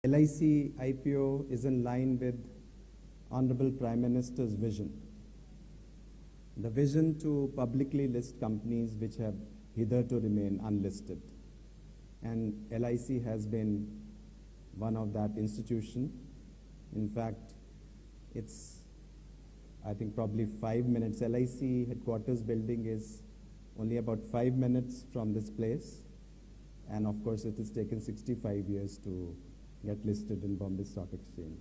LIC IPO is in line with Honorable Prime Minister's vision. The vision to publicly list companies which have hitherto remained unlisted. And LIC has been one of that institution. In fact, it's, I think, probably 5 minutes. LIC headquarters building is only about 5 minutes from this place. And of course, it has taken 65 years to get listed in Bombay Stock Exchange.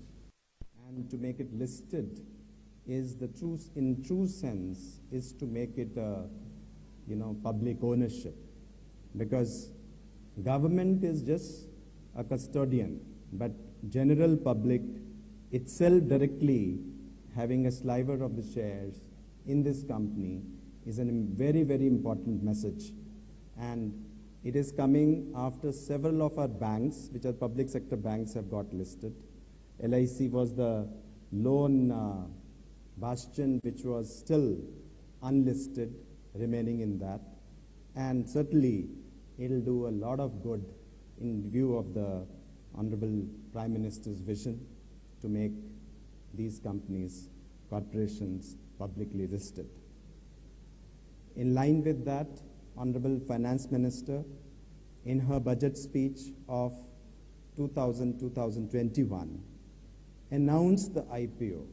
And to make it listed is the true, in true sense, is to make it a, public ownership. Because government is just a custodian, but general public itself directly having a sliver of the shares in this company is a very, very important message. And it is coming after several of our banks, which are public sector banks, have got listed. LIC was the lone bastion which was still unlisted, remaining in that. And certainly, it'll do a lot of good in view of the Honorable Prime Minister's vision to make these companies, corporations, publicly listed. In line with that, Honorable Finance Minister, in her budget speech of 2021, announced the IPO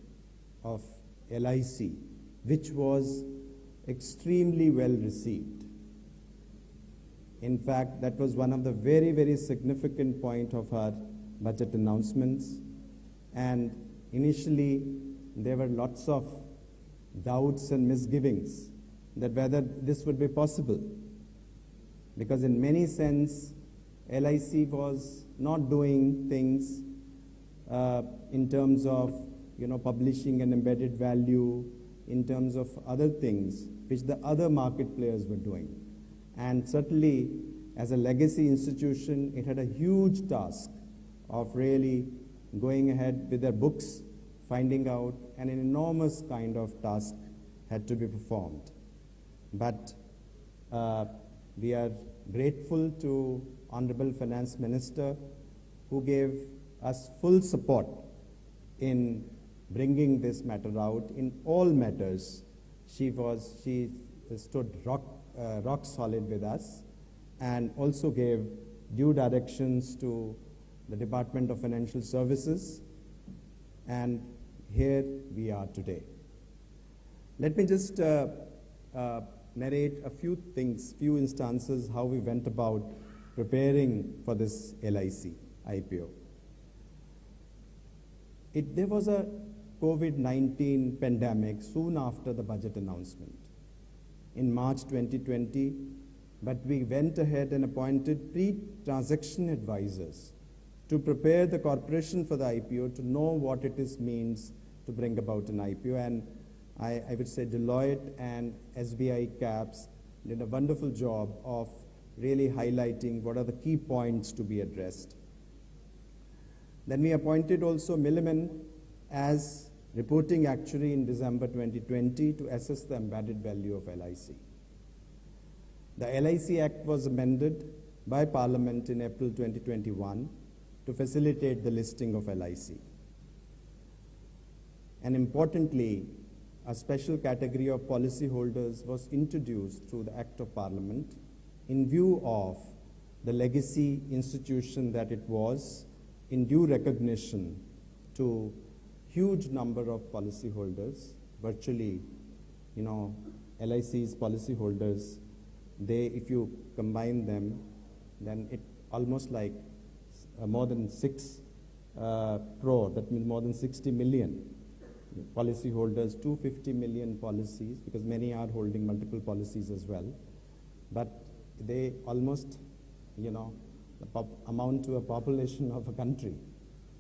of LIC, which was extremely well received. In fact, that was one of the very, very significant points of our budget announcements. And initially, there were lots of doubts and misgivings that whether this would be possible. Because in many sense, LIC was not doing things in terms of publishing an embedded value, in terms of other things which the other market players were doing. And certainly, as a legacy institution, it had a huge task of really going ahead with their books, finding out, and an enormous kind of task had to be performed. But we are grateful to Honorable Finance Minister, who gave us full support in bringing this matter out. In all matters, she stood rock solid with us, and also gave due directions to the Department of Financial Services, and here we are today. Let me just narrate a few things, few instances, how we went about preparing for this LIC IPO. There was a COVID-19 pandemic soon after the budget announcement in March 2020, but we went ahead and appointed pre-transaction advisors to prepare the corporation for the IPO, to know what it means to bring about an IPO. And I would say Deloitte and SBI Caps did a wonderful job of really highlighting what are the key points to be addressed. Then we appointed also Milliman as reporting actuary in December 2020 to assess the embedded value of LIC. The LIC Act was amended by Parliament in April 2021 to facilitate the listing of LIC. And importantly, a special category of policyholders was introduced through the Act of Parliament in view of the legacy institution that it was, in due recognition to huge number of policyholders. Virtually, LIC's policyholders, if you combine them, then it almost like more than 6 crore, that means more than 60 million policyholders, 250 million policies, because many are holding multiple policies as well. But they almost, amount to a population of a country.